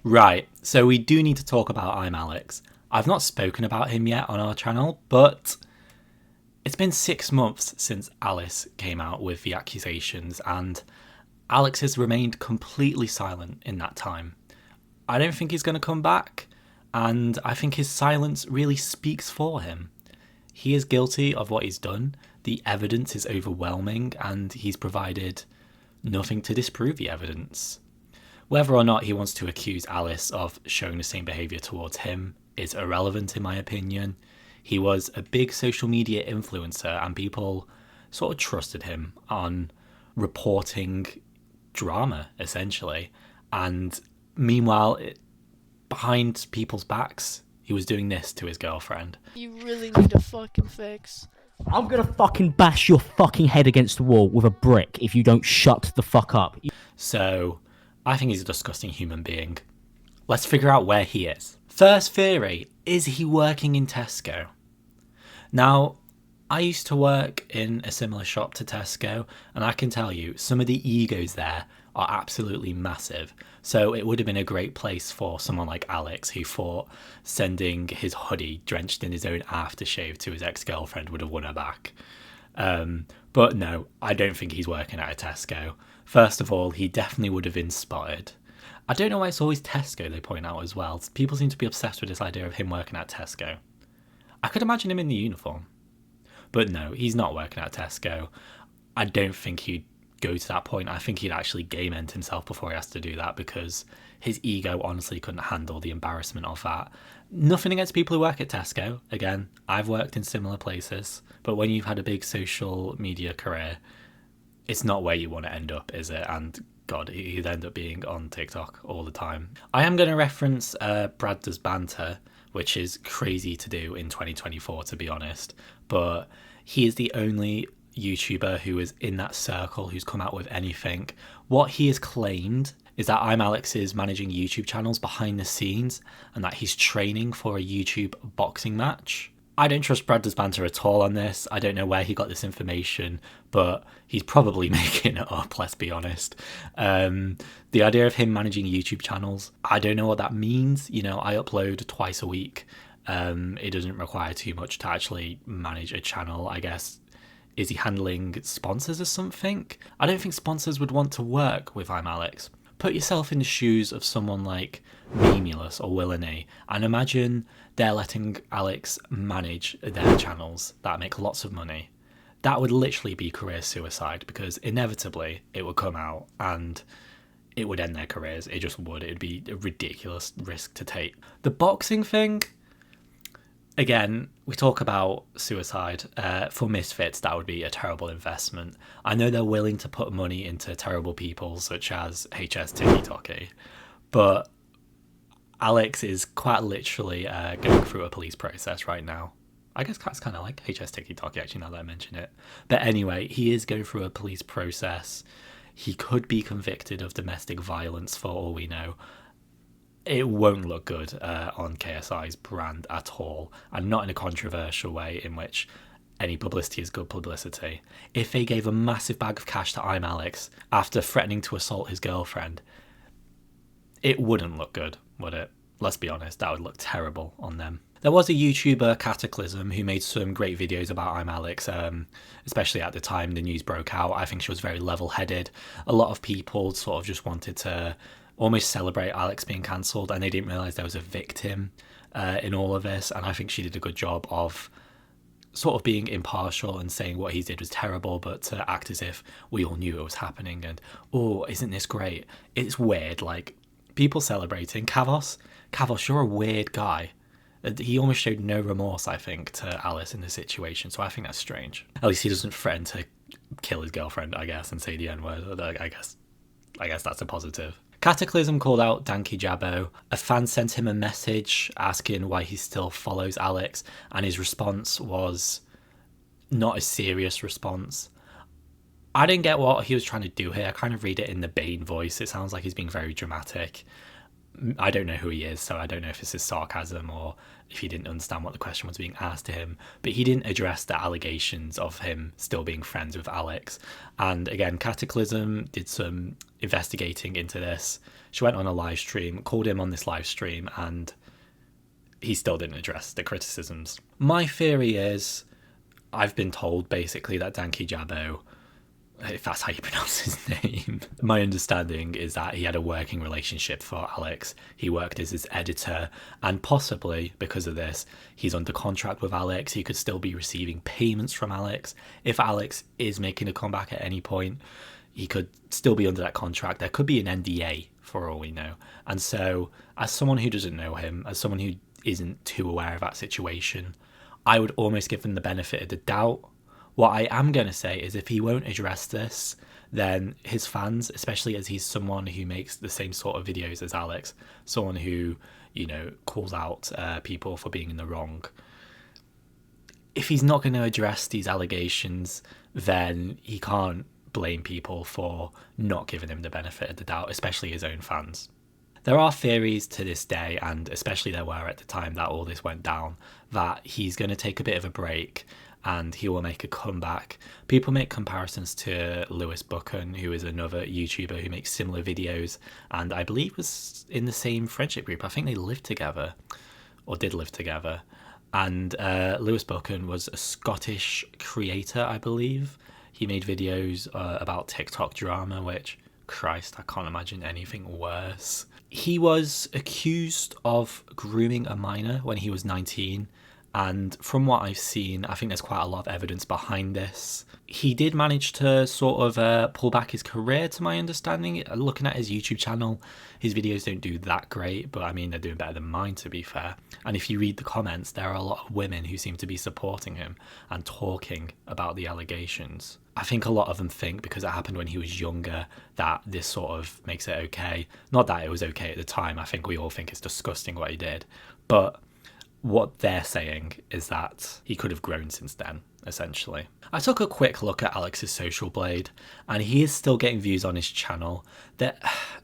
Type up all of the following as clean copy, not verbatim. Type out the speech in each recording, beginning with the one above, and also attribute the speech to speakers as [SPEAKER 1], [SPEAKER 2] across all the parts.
[SPEAKER 1] Right, so we do need to talk about ImAllexx. I've not spoken about him yet on our channel, but it's been 6 months since Alice came out with the accusations, and Alex has remained completely silent in that time. I don't think he's going to come back, and I think his silence really speaks for him. He is guilty of what he's done. The evidence is overwhelming, and he's provided nothing to disprove the evidence. Whether or not he wants to accuse Alice of showing the same behaviour towards him is irrelevant in my opinion. He was a big social media influencer and people sort of trusted him on reporting drama, essentially. And meanwhile, behind people's backs, he was doing this to his girlfriend.
[SPEAKER 2] You really need a fucking fix.
[SPEAKER 3] I'm gonna fucking bash your fucking head against the wall with a brick if you don't shut the fuck up.
[SPEAKER 1] So, I think he's a disgusting human being. Let's figure out where he is. First theory, is he working in Tesco? Now, I used to work in a similar shop to Tesco, and I can tell you, some of the egos there are absolutely massive. So it would have been a great place for someone like Alex, who thought sending his hoodie drenched in his own aftershave to his ex-girlfriend would have won her back. But no, I don't think he's working at a Tesco. First of all, he definitely would have been spotted. I don't know why it's always Tesco they point out as well. People seem to be obsessed with this idea of him working at Tesco. I could imagine him in the uniform. But no, he's not working at Tesco. I don't think he'd go to that point. I think he'd actually game end himself before he has to do that because his ego honestly couldn't handle the embarrassment of that. Nothing against people who work at Tesco. Again, I've worked in similar places. But when you've had a big social media career, it's not where you want to end up, is it? And God, he'd end up being on TikTok all the time. I am going to reference Brad Does Banter, which is crazy to do in 2024, to be honest. But he is the only YouTuber who is in that circle who's come out with anything. What he has claimed is that ImAllexx is managing YouTube channels behind the scenes and that he's training for a YouTube boxing match. I don't trust Brad Does Banter at all on this. I don't know where he got this information, but he's probably making it up, let's be honest. The idea of him managing YouTube channels, I don't know what that means. You know, I upload twice a week. It doesn't require too much to actually manage a channel, I guess. Is he handling sponsors or something? I don't think sponsors would want to work with ImAllexx. Put yourself in the shoes of someone like Memulous or Willany and imagine they're letting Alex manage their channels that make lots of money. That would literally be career suicide because inevitably it would come out and it would end their careers. It just would. It would be a ridiculous risk to take. The boxing thing, again, we talk about suicide. For misfits, that would be a terrible investment. I know they're willing to put money into terrible people such as HS Tiki but Alex is quite literally going through a police process right now. I guess that's kind of like HS Tiki actually, now that I mention it. But anyway, he is going through a police process. He could be convicted of domestic violence for all we know. It won't look good on KSI's brand at all, and not in a controversial way in which any publicity is good publicity. If they gave a massive bag of cash to ImAllexx after threatening to assault his girlfriend, it wouldn't look good, would it? Let's be honest, that would look terrible on them. There was a YouTuber, Cataclysm, who made some great videos about ImAllexx, especially at the time the news broke out. I think she was very level-headed. A lot of people sort of just wanted to almost celebrate Alex being cancelled, and they didn't realise there was a victim in all of this, and I think she did a good job of sort of being impartial and saying what he did was terrible, but to act as if we all knew it was happening and, oh, isn't this great? It's weird, like, people celebrating. Kavos, you're a weird guy. He almost showed no remorse, I think, to Alice in the situation, so I think that's strange. At least he doesn't threaten to kill his girlfriend, I guess, and say the N-word. I guess that's a positive. Cataclysm called out Dankei Jabbo. A fan sent him a message asking why he still follows Alex, and his response was not a serious response. I didn't get what he was trying to do here. I kind of read it in the Bane voice. It sounds like he's being very dramatic. I don't know who he is, so I don't know if this is sarcasm or if he didn't understand what the question was being asked to him. But he didn't address the allegations of him still being friends with Alex. And again, Cataclysm did some investigating into this. She went on a live stream, called him on this live stream, and he still didn't address the criticisms. My theory is, I've been told basically that Dankei Jabo, if that's how you pronounce his name, my understanding is that he had a working relationship for Alex. He worked as his editor, and possibly because of this, he's under contract with Alex. He could still be receiving payments from Alex. If Alex is making a comeback at any point, he could still be under that contract. There could be an NDA for all we know. And so, as someone who doesn't know him, as someone who isn't too aware of that situation, I would almost give him the benefit of the doubt. What I am going to say is if he won't address this, then his fans, especially as he's someone who makes the same sort of videos as Alex, someone who, you know, calls out people for being in the wrong, if he's not going to address these allegations, then he can't blame people for not giving him the benefit of the doubt, especially his own fans. There are theories to this day, and especially there were at the time that all this went down, that he's going to take a bit of a break and he will make a comeback. People make comparisons to Lewis Buchan, who is another YouTuber who makes similar videos, and I believe was in the same friendship group. I think they lived together, or did live together. And Lewis Buchan was a Scottish creator, I believe. He made videos about TikTok drama, which, Christ, I can't imagine anything worse. He was accused of grooming a minor when he was 19. And from what I've seen, I think there's quite a lot of evidence behind this. He did manage to sort of pull back his career, to my understanding. Looking at his YouTube channel, his videos don't do that great, but I mean, they're doing better than mine, to be fair. And if you read the comments, there are a lot of women who seem to be supporting him and talking about the allegations. I think a lot of them think because it happened when he was younger that this sort of makes it okay. Not that it was okay at the time. I think we all think it's disgusting what he did. But what they're saying is that he could have grown since then, essentially. I took a quick look at Alex's social blade, and he is still getting views on his channel.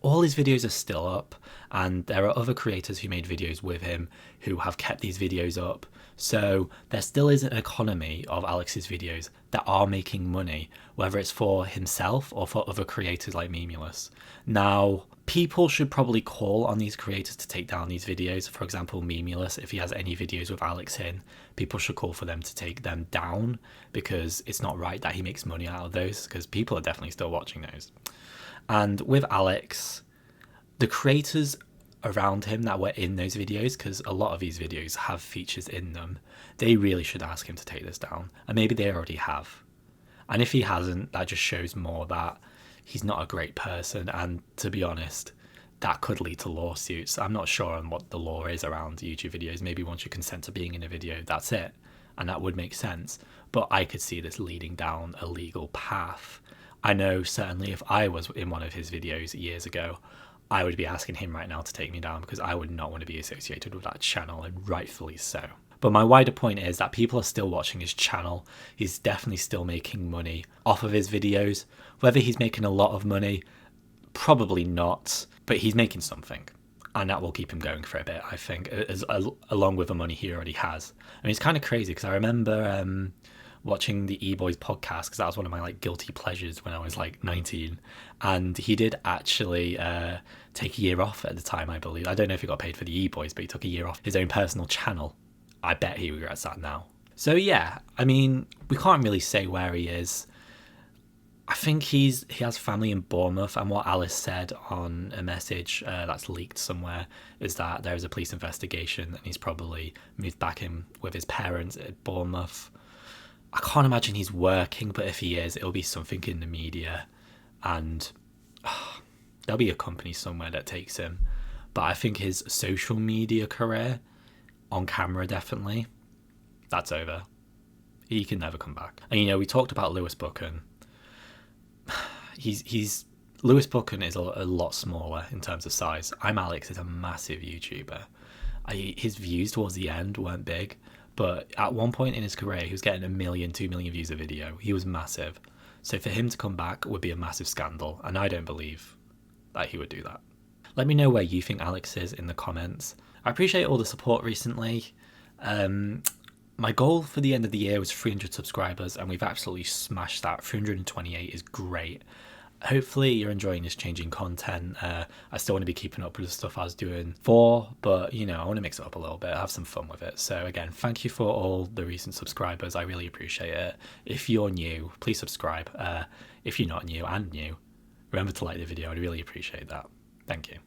[SPEAKER 1] All his videos are still up, and there are other creators who made videos with him who have kept these videos up. So there still is an economy of Alex's videos that are making money, whether it's for himself or for other creators like ImAllexx. Now, people should probably call on these creators to take down these videos. For example, ImAllexx, if he has any videos with Alex in, people should call for them to take them down, because it's not right that he makes money out of those, because people are definitely still watching those. And with Alex, the creators around him that were in those videos, because a lot of these videos have features in them, they really should ask him to take this down. And maybe they already have. And if he hasn't, that just shows more that he's not a great person, and to be honest, that could lead to lawsuits. I'm not sure on what the law is around YouTube videos. Maybe once you consent to being in a video, that's it, and that would make sense. But I could see this leading down a legal path. I know certainly if I was in one of his videos years ago, I would be asking him right now to take me down, because I would not want to be associated with that channel, and rightfully so. But my wider point is that people are still watching his channel. He's definitely still making money off of his videos. Whether he's making a lot of money, probably not, but he's making something. And that will keep him going for a bit, I think, along with the money he already has. I mean, it's kind of crazy, because I remember watching the E-Boys podcast, because that was one of my like guilty pleasures when I was like 19. And he did actually take a year off at the time, I believe. I don't know if he got paid for the E-Boys, but he took a year off his own personal channel. I bet he regrets that now. So yeah, I mean, we can't really say where he is. I think he has family in Bournemouth, and what Alice said on a message that's leaked somewhere is that there is a police investigation and he's probably moved back in with his parents at Bournemouth. I can't imagine he's working, but if he is, it'll be something in the media, and there'll be a company somewhere that takes him. But I think his social media career, on camera definitely, that's over. He can never come back. And you know, we talked about Lewis Buchan. Lewis Buchan is a lot smaller in terms of size. ImAllexx is a massive YouTuber. His views towards the end weren't big, but at one point in his career, he was getting 1 million, 2 million views a video. He was massive. So for him to come back would be a massive scandal, and I don't believe that he would do that. Let me know where you think Alex is in the comments. I appreciate all the support recently. My goal for the end of the year was 300 subscribers, and we've absolutely smashed that. 328 is great. Hopefully you're enjoying this changing content. I still want to be keeping up with the stuff I was doing before, but you know, I want to mix it up a little bit, have some fun with it. So again, thank you for all the recent subscribers. I really appreciate it. If you're new, please subscribe. If you're not new and new, remember to like the video. I'd really appreciate that. Thank you.